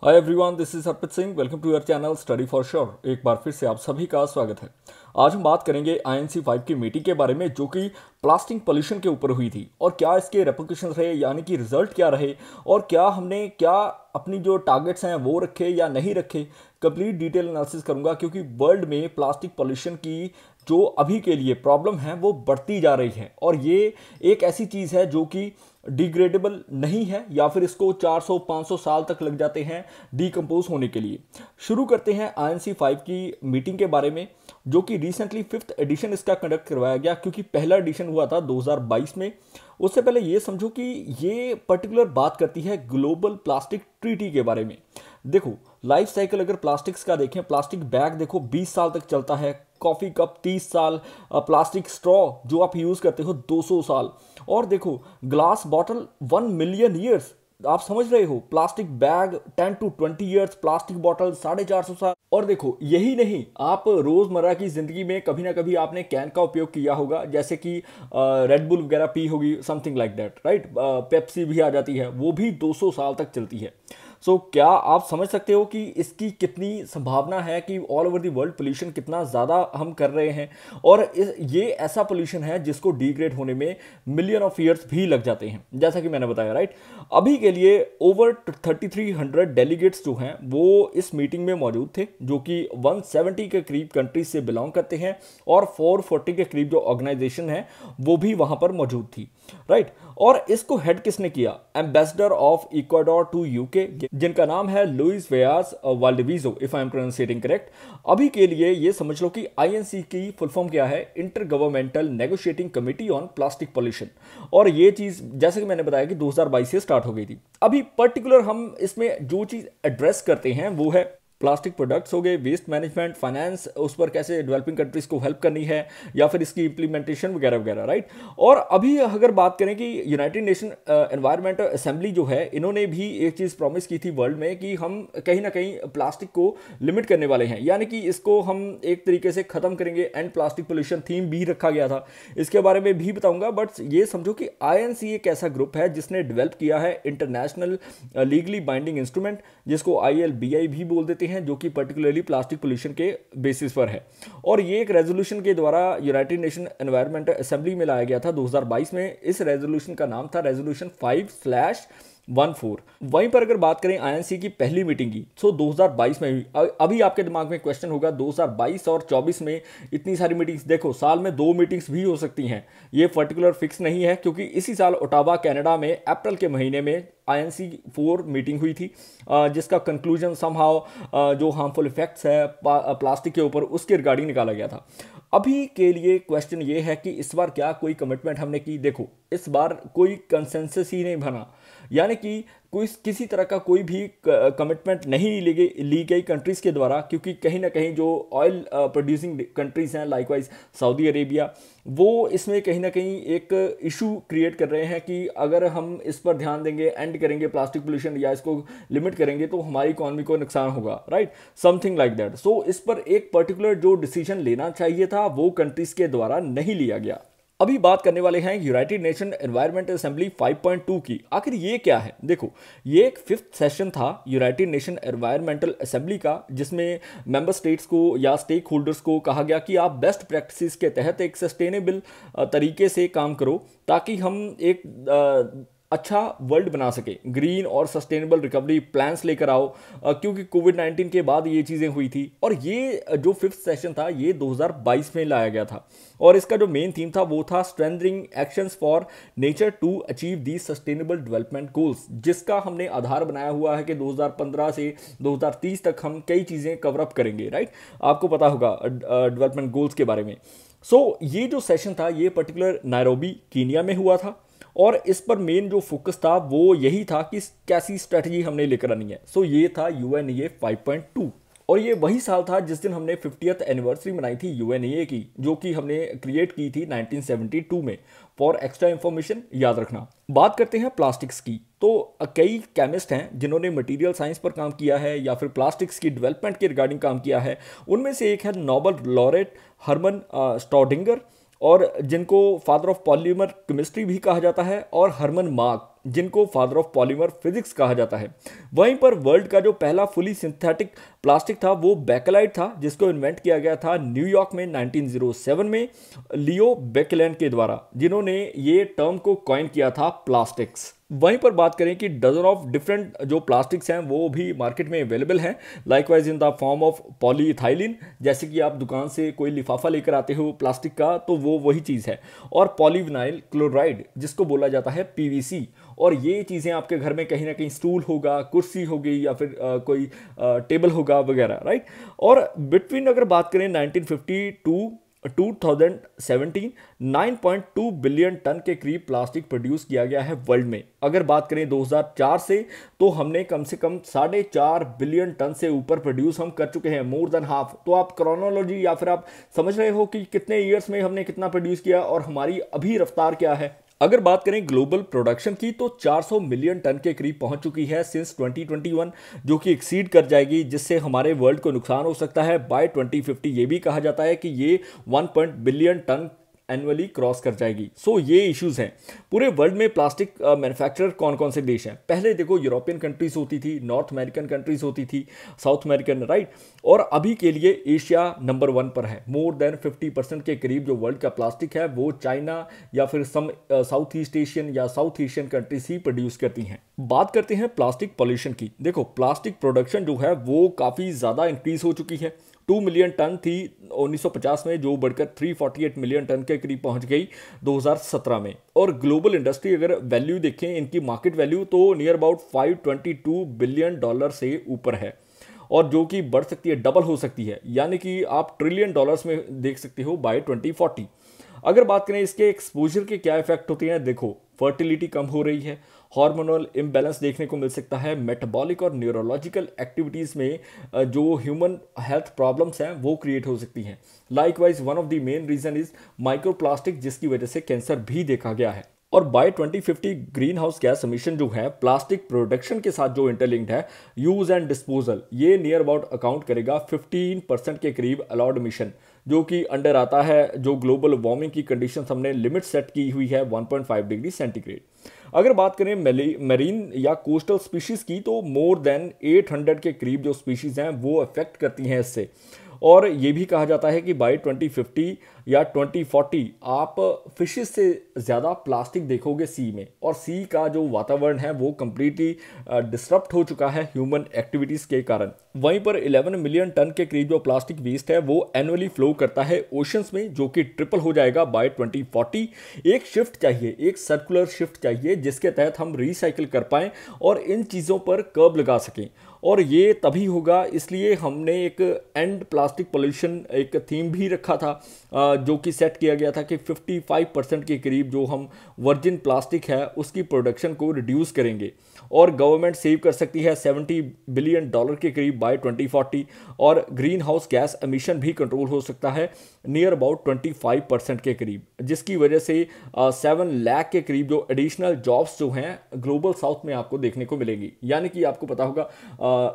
Hi everyone, this is Arpit Singh. Welcome to your channel study for sure. एक बार फिर से आप सभी का स्वागत है। आज हम बात करेंगे INC 5 की मीटिंग के बारे में, जो कि प्लास्टिक पोल्यूशन के ऊपर हुई थी और क्या इसके रेपरकशंस रहे, यानी कि रिजल्ट क्या रहे और क्या हमने अपनी जो टारगेट्स हैं वो रखे या नहीं रखे। कंप्लीट डिटेल एनालिसिस करूंगा, क्योंकि वर्ल्ड में प्लास्टिक पोल्यूशन की जो अभी के लिए प्रॉब्लम है वो बढ़ती जा रही है और ये एक ऐसी चीज़ है जो कि डिग्रेडेबल नहीं है, या फिर इसको 400-500 साल तक लग जाते हैं डीकम्पोज होने के लिए। शुरू करते हैं INC 5 की मीटिंग के बारे में, जो कि रिसेंटली 5th एडिशन इसका कंडक्ट करवाया गया, क्योंकि पहला एडिशन हुआ था 2022 में। उससे पहले ये समझो कि ये पर्टिकुलर बात करती है ग्लोबल प्लास्टिक ट्रीटी के बारे में। देखो, लाइफ साइकिल अगर प्लास्टिक्स का देखें, प्लास्टिक बैग देखो 20 साल तक चलता है, कॉफ़ी कप 30 साल, प्लास्टिक स्ट्रॉ जो आप यूज़ करते हो 200 साल, और देखो ग्लास बॉटल 1 मिलियन ईयर्स। आप समझ रहे हो, plastic bag 10 to 20 years, plastic bottle 450 साल। और देखो यही नहीं, आप रोज़मर्रा की ज़िंदगी में कभी ना कभी आपने कैन का उपयोग किया होगा, जैसे कि रेड बुल वगैरह पी होगी, something like that, right. Pepsi भी आ जाती है, वो भी 200 साल तक चलती है। क्या आप समझ सकते हो कि इसकी कितनी संभावना है कि all over the world pollution कितना ज़्यादा हम कर रहे हैं। और ये ऐसा पोल्यूशन है जिसको डिग्रेड होने में मिलियन ऑफ ईयर्स भी लग जाते हैं, जैसा कि मैंने बताया, राइट। अभी के लिए ओवर 3300 डेलीगेट्स जो हैं वो इस मीटिंग में मौजूद थे, जो कि 170 के करीब कंट्रीज से बिलोंग करते हैं और 440 के करीब जो ऑर्गेनाइजेशन है वो भी वहां पर मौजूद थी, राइट। और इसको हेड किसने किया? Ambassador of Ecuador to UK, जिनका नाम है Luis Vayas Valdivieso, if I am pronunciating correct. अभी के लिए ये समझ लो कि INC की फुल फॉर्म क्या है, inter governmental negotiating committee on plastic pollution. और ये चीज जैसे कि मैंने बताया कि 2022 से स्टार्ट हो गई थी। अभी पर्टिकुलर हम इसमें जो चीज एड्रेस करते हैं वो है प्लास्टिक प्रोडक्ट्स हो गए, वेस्ट मैनेजमेंट, फाइनेंस, उस पर कैसे डेवलपिंग कंट्रीज को हेल्प करनी है, या फिर इसकी इंप्लीमेंटेशन वगैरह वगैरह, राइट। और अभी अगर बात करें कि यूनाइटेड नेशन एनवायरमेंटल असेंबली जो है, इन्होंने भी एक चीज़ प्रॉमिस की थी वर्ल्ड में कि हम कहीं ना कहीं प्लास्टिक को लिमिट करने वाले हैं, यानी कि इसको हम एक तरीके से ख़त्म करेंगे। एंड प्लास्टिक पोल्यूशन थीम भी रखा गया था, इसके बारे में भी बताऊंगा। बट ये समझो कि INC एक ऐसा ग्रुप है जिसने डेवलप किया है इंटरनेशनल लीगली बाइंडिंग इंस्ट्रूमेंट, जिसको ILBI भी बोल देते हैं, जो कि पर्टिकुलरली प्लास्टिक पोल्यूशन के बेसिस पर है। और ये एक रेजोल्यूशन के द्वारा यूनाइटेड नेशन एनवायरमेंटल असेंबली में लाया गया था 2022 में। इस रेजोल्यूशन का नाम था रेजोल्यूशन 5/14। वहीं पर अगर बात करें INC की पहली मीटिंग की, 2022 में हुई। अभी आपके दिमाग में क्वेश्चन होगा, 2022 और 24 में इतनी सारी मीटिंग्स, देखो साल में 2 मीटिंग्स भी हो सकती हैं, ये पर्टिकुलर फिक्स नहीं है, क्योंकि इसी साल ओटावा कनाडा में अप्रैल के महीने में INC 4 मीटिंग हुई थी, जिसका कंक्लूजन समहाउ जो हार्मफुल इफेक्ट्स है प्लास्टिक के ऊपर, उसके रिगार्डिंग निकाला गया था। अभी के लिए क्वेश्चन ये है कि इस बार क्या कोई कमिटमेंट हमने की? देखो, इस बार कोई कंसेंसस ही नहीं बना, यानी कि कोई किसी तरह का कोई भी कमिटमेंट नहीं ली गई कंट्रीज़ के द्वारा, क्योंकि कहीं ना कहीं जो ऑयल प्रोड्यूसिंग कंट्रीज़ हैं, लाइकवाइज सऊदी अरेबिया, वो इसमें कहीं ना कहीं एक इशू क्रिएट कर रहे हैं कि अगर हम इस पर ध्यान देंगे, एंड करेंगे प्लास्टिक पोल्यूशन या इसको लिमिट करेंगे, तो हमारी इकॉनमी को नुकसान होगा, राइट, समथिंग लाइक दैट। सो इस पर एक पर्टिकुलर जो डिसीजन लेना चाहिए था वो कंट्रीज़ के द्वारा नहीं लिया गया। अभी बात करने वाले हैं यूनाइटेड नेशन एनवायरमेंटल असेंबली 5.2 की। आखिर ये क्या है? देखो, ये एक 5th सेशन था यूनाइटेड नेशन एनवायरमेंटल असेंबली का, जिसमें मेंबर स्टेट्स को या स्टेक होल्डर्स को कहा गया कि आप बेस्ट प्रैक्टिसेस के तहत एक सस्टेनेबल तरीके से काम करो, ताकि हम एक अच्छा वर्ल्ड बना सके, ग्रीन और सस्टेनेबल रिकवरी प्लान्स लेकर आओ, क्योंकि कोविड-19 के बाद ये चीज़ें हुई थी। और ये जो 5th सेशन था ये 2022 में लाया गया था, और इसका जो मेन थीम था वो था strengthening actions for nature to achieve the sustainable development goals, जिसका हमने आधार बनाया हुआ है कि 2015 से 2030 तक हम कई चीज़ें कवर अप करेंगे, राइट। आपको पता होगा डेवलपमेंट गोल्स के बारे में। ये जो सेशन था ये पर्टिकुलर नायरोबी कीनिया में हुआ था, और इस पर मेन जो फोकस था वो यही था कि कैसी स्ट्रेटजी हमने लेकर आनी है। ये था UNEA 5.2। और ये वही साल था जिस दिन हमने 50th एनिवर्सरी मनाई थी UNEA की, जो कि हमने क्रिएट की थी 1972 में। फॉर एक्स्ट्रा इंफॉर्मेशन याद रखना। बात करते हैं प्लास्टिक्स की, तो कई केमिस्ट हैं जिन्होंने मटेरियल साइंस पर काम किया है या फिर प्लास्टिक्स की डेवलपमेंट के रिगार्डिंग काम किया है। उनमें से एक है नोबेल लॉरेट हरमन स्टॉडिंगर, और जिनको फादर ऑफ पॉलीमर केमिस्ट्री भी कहा जाता है, और हरमन मार्क जिनको फादर ऑफ पॉलीमर फिजिक्स कहा जाता है। वहीं पर वर्ल्ड का जो पहला फुली सिंथेटिक प्लास्टिक था वो बेकेलाइट था, जिसको इन्वेंट किया गया था न्यूयॉर्क में 1907 में लियो बेकेलैंड के द्वारा, जिन्होंने ये टर्म को कॉइन किया था प्लास्टिक्स। वहीं पर बात करें कि डजन ऑफ डिफरेंट जो प्लास्टिक्स हैं वो भी मार्केट में अवेलेबल हैं, likewise in the form of polyethylene, जैसे कि आप दुकान से कोई लिफाफा लेकर आते हो प्लास्टिक का तो वो वही चीज़ है, और पॉलीविनाइल क्लोराइड जिसको बोला जाता है पीवीसी। और ये चीज़ें आपके घर में कहीं ना कहीं स्टूल होगा, कुर्सी होगी, या फिर कोई टेबल होगा वगैरह, राइट। और बिटवीन अगर बात करें 1950 टू 2017 9.2 बिलियन टन के करीब प्लास्टिक प्रोड्यूस किया गया है वर्ल्ड में। अगर बात करें 2004 से तो हमने कम से कम 4.5 बिलियन टन से ऊपर प्रोड्यूस हम कर चुके हैं, मोर देन हाफ। तो आप क्रोनोलॉजी या फिर आप समझ रहे हो कि कितने ईयर्स में हमने कितना प्रोड्यूस किया और हमारी अभी रफ्तार क्या है। अगर बात करें ग्लोबल प्रोडक्शन की तो 400 मिलियन टन के करीब पहुंच चुकी है सिंस 2021, जो कि एक्सीड कर जाएगी, जिससे हमारे वर्ल्ड को नुकसान हो सकता है। बाय 2050 ये भी कहा जाता है कि ये 1 बिलियन टन एनुअली क्रॉस कर जाएगी। सो ये इश्यूज हैं। पूरे वर्ल्ड में प्लास्टिक मैन्युफैक्चरर कौन कौन से देश हैं? पहले देखो यूरोपियन कंट्रीज होती थी, नॉर्थ अमेरिकन कंट्रीज होती थी, साउथ अमेरिकन, राइट। और अभी के लिए एशिया नंबर 1 पर है। मोर देन 50% के करीब जो वर्ल्ड का प्लास्टिक है वो चाइना या फिर सम साउथ ईस्ट एशियन या साउथ एशियन कंट्रीज ही प्रोड्यूस करती हैं। बात करते हैं प्लास्टिक पॉल्यूशन की। देखो प्लास्टिक प्रोडक्शन जो है वो काफ़ी ज़्यादा इंक्रीज हो चुकी है। 2 मिलियन टन थी 1950 में, जो बढ़कर 348 मिलियन टन के करीब पहुंच गई 2017 में। और ग्लोबल इंडस्ट्री अगर वैल्यू देखें, इनकी मार्केट वैल्यू तो नियर अबाउट $522 बिलियन से ऊपर है, और जो कि बढ़ सकती है, डबल हो सकती है, यानी कि आप ट्रिलियन डॉलर्स में देख सकते हो बाय 2040। अगर बात करें इसके एक्सपोजर के क्या इफेक्ट होते हैं, देखो फर्टिलिटी कम हो रही है, हार्मोनल इम्बैलेंस देखने को मिल सकता है, मेटाबॉलिक और न्यूरोलॉजिकल एक्टिविटीज़ में जो ह्यूमन हेल्थ प्रॉब्लम्स हैं वो क्रिएट हो सकती हैं। Likewise one of the main reason is microplastic, जिसकी वजह से कैंसर भी देखा गया है। और by 2050 green house gas emission जो है प्लास्टिक प्रोडक्शन के साथ जो इंटरलिंक्ड है, यूज एंड डिस्पोजल, ये नियर अबाउट अकाउंट करेगा 15% के करीब अलाउड एमिशन, जो कि अंडर आता है जो ग्लोबल वार्मिंग की कंडीशन हमने लिमिट सेट की हुई है 1.5 डिग्री सेंटीग्रेड। अगर बात करें मरीन या कोस्टल स्पीशीज़ की तो मोर देन 800 के करीब जो स्पीशीज़ हैं वो अफेक्ट करती हैं इससे। और ये भी कहा जाता है कि बाय 2050 या 2040 आप फिशेस से ज़्यादा प्लास्टिक देखोगे सी में, और सी का जो वातावरण है वो कम्प्लीटली डिसरप्ट हो चुका है ह्यूमन एक्टिविटीज़ के कारण। वहीं पर 11 मिलियन टन के करीब जो प्लास्टिक वेस्ट है वो एनुअली फ्लो करता है ओशंस में, जो कि ट्रिपल हो जाएगा बाय 2040। एक शिफ्ट चाहिए, एक सर्कुलर शिफ्ट चाहिए जिसके तहत हम रिसाइकिल कर पाएँ और इन चीज़ों पर कर्ब लगा सकें, और ये तभी होगा। इसलिए हमने एक एंड प्लास्टिक पोल्यूशन एक थीम भी रखा था, जो कि सेट किया गया था कि 55% के करीब जो हम वर्जिन प्लास्टिक है उसकी प्रोडक्शन को रिड्यूस करेंगे, और गवर्नमेंट सेव कर सकती है $70 बिलियन के करीब बाय 2040, और ग्रीन हाउस गैस एमिशन भी कंट्रोल हो सकता है नियर अबाउट 25% के करीब, जिसकी वजह से 7 लाख के करीब जो एडिशनल जॉब्स जो हैं ग्लोबल साउथ में आपको देखने को मिलेंगी। यानी कि आपको पता होगा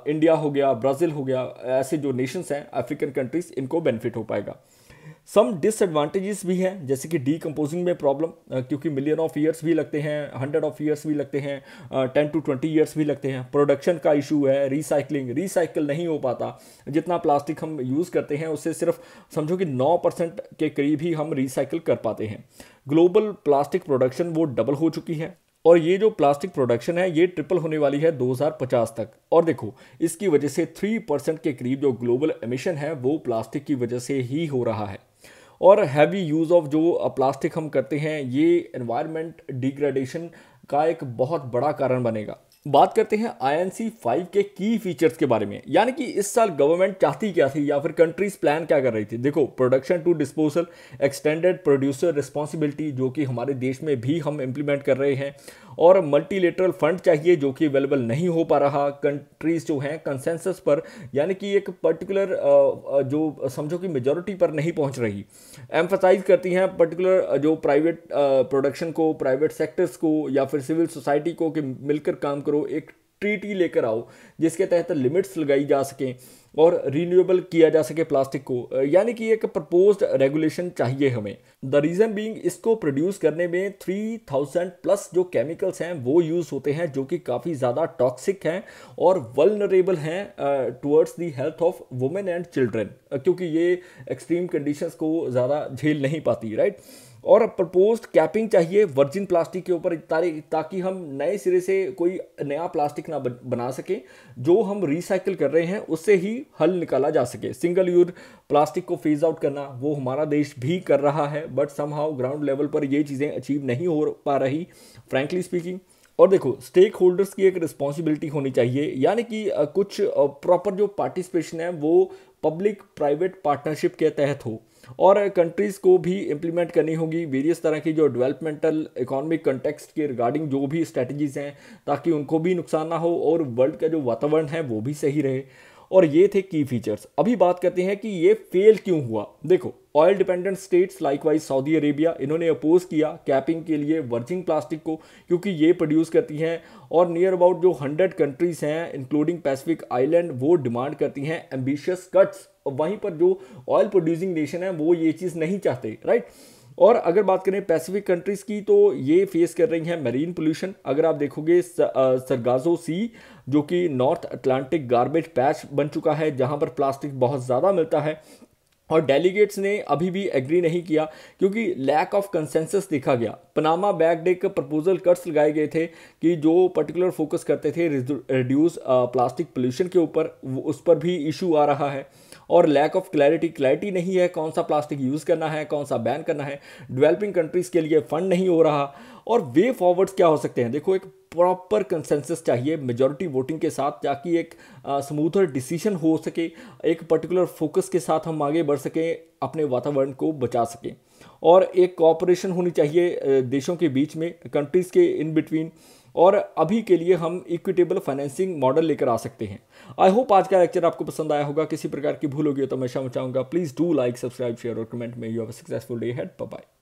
इंडिया हो गया, ब्राज़ील हो गया, ऐसे जो नेशंस हैं अफ्रीकन कंट्रीज, इनको बेनिफिट हो पाएगा। सम डिसएडवांटेजेस भी हैं, जैसे कि डीकम्पोजिंग में प्रॉब्लम, क्योंकि मिलियन ऑफ ईयर्स भी लगते हैं, 100 ऑफ ईयर्स भी लगते हैं, 10 to 20 ईयर्स भी लगते हैं। प्रोडक्शन का इशू है, रिसाइकिल नहीं हो पाता। जितना प्लास्टिक हम यूज़ करते हैं उससे सिर्फ समझो कि 9% के करीब ही हम रिसाइकिल कर पाते हैं। ग्लोबल प्लास्टिक प्रोडक्शन वो डबल हो चुकी है, और ये जो प्लास्टिक प्रोडक्शन है ये ट्रिपल होने वाली है 2050 तक। और देखो इसकी वजह से 3% के करीब जो ग्लोबल एमिशन है वो प्लास्टिक की वजह से ही हो रहा है। और हैवी यूज़ ऑफ जो प्लास्टिक हम करते हैं ये एनवायरनमेंट डिग्रेडेशन का एक बहुत बड़ा कारण बनेगा। बात करते हैं INC 5 के की फीचर्स के बारे में, यानी कि इस साल गवर्नमेंट चाहती क्या थी या फिर कंट्रीज प्लान क्या कर रही थी। देखो production to disposal, extended producer responsibility, जो कि हमारे देश में भी हम इम्प्लीमेंट कर रहे हैं, और मल्टीलेटरल फंड चाहिए जो कि अवेलेबल नहीं हो पा रहा। कंट्रीज जो हैं कंसेंसस पर, यानी कि एक पर्टिकुलर जो समझो कि मेजॉरिटी पर नहीं पहुंच रही, एम्फसाइज करती हैं पर्टिकुलर जो प्राइवेट प्रोडक्शन को, प्राइवेट सेक्टर्स को या फिर सिविल सोसाइटी को कि मिलकर काम करो, एक ट्रीटी लेकर आओ जिसके तहत लिमिट्स लगाई जा सकें और रिन्यूएबल किया जा सके प्लास्टिक को, यानी कि एक प्रपोज्ड रेगुलेशन चाहिए हमें। द रीज़न बीइंग इसको प्रोड्यूस करने में 3000 प्लस जो केमिकल्स हैं वो यूज़ होते हैं जो कि काफ़ी ज़्यादा टॉक्सिक हैं और वल्नरेबल हैं towards the health of women and children, क्योंकि ये एक्सट्रीम कंडीशंस को ज़्यादा झेल नहीं पाती, राइट। और प्रपोज्ड कैपिंग चाहिए वर्जिन प्लास्टिक के ऊपर ताकि हम नए सिरे से कोई नया प्लास्टिक ना बना सकें, जो हम रिसाइकिल कर रहे हैं उससे ही हल निकाला जा सके। सिंगल यूज प्लास्टिक को फेज आउट करना वो हमारा देश भी कर रहा है, बट समहाउ ग्राउंड लेवल पर ये चीज़ें अचीव नहीं हो पा रही, फ्रैंकली स्पीकिंग। और देखो, स्टेक होल्डर्स की एक रिस्पॉन्सिबिलिटी होनी चाहिए, यानी कि कुछ प्रॉपर जो पार्टिसिपेशन है वो पब्लिक प्राइवेट पार्टनरशिप के तहत हो, और कंट्रीज़ को भी इम्प्लीमेंट करनी होगी वेरियस तरह की जो डेवलपमेंटल इकोनॉमिक कंटेक्स्ट के रिगार्डिंग जो भी स्ट्रेटजीज़ हैं, ताकि उनको भी नुकसान ना हो और वर्ल्ड का जो वातावरण है वो भी सही रहे। और ये थे की फीचर्स। अभी बात करते हैं कि ये फेल क्यों हुआ। देखो, oil dependent states likewise Saudi Arabia, इन्होंने अपोज किया कैपिंग के लिए वर्जिन प्लास्टिक को, क्योंकि ये प्रोड्यूस करती हैं, और नियर अबाउट जो 100 कंट्रीज हैं इंक्लूडिंग पैसिफिक आइलैंड वो डिमांड करती हैं एम्बिशियस कट्स। वहीं पर जो ऑयल प्रोड्यूसिंग नेशन है वो ये चीज़ नहीं चाहते, राइट। और अगर बात करें पैसिफिक कंट्रीज़ की, तो ये फेस कर रही हैं मैरीन पोल्यूशन। अगर आप देखोगे सरगाजो सी, जो कि नॉर्थ अटलांटिक गार्बेज पैच बन चुका है जहां पर प्लास्टिक बहुत ज़्यादा मिलता है, और डेलीगेट्स ने अभी भी एग्री नहीं किया क्योंकि लैक ऑफ कंसेंसस देखा गया। पनामा बैक्ड एक प्रपोजल कट्स लगाए गए थे कि जो पर्टिकुलर फोकस करते थे रिड्यूस प्लास्टिक पोल्यूशन के ऊपर, उस पर भी इशू आ रहा है। और लैक ऑफ क्लैरिटी नहीं है कौन सा प्लास्टिक यूज़ करना है, कौन सा बैन करना है। डेवलपिंग कंट्रीज़ के लिए फंड नहीं हो रहा। और वे फॉरवर्ड्स क्या हो सकते हैं, देखो, एक प्रॉपर कंसेंसस चाहिए मेजॉरिटी वोटिंग के साथ, ताकि एक स्मूथर डिसीजन हो सके, एक पर्टिकुलर फोकस के साथ हम आगे बढ़ सकें, अपने वातावरण को बचा सकें। और एक कोऑपरेशन होनी चाहिए देशों के बीच में, कंट्रीज़ के इन बिटवीन। और अभी के लिए हम इक्विटेबल फाइनेंसिंग मॉडल लेकर आ सकते हैं। आई होप आज का लेक्चर आपको पसंद आया होगा। किसी प्रकार की भूल होगी तो मैं क्षमा चाहूँगा। Please do like, subscribe, share और कमेंट में। You have a successful day ahead. Bye bye.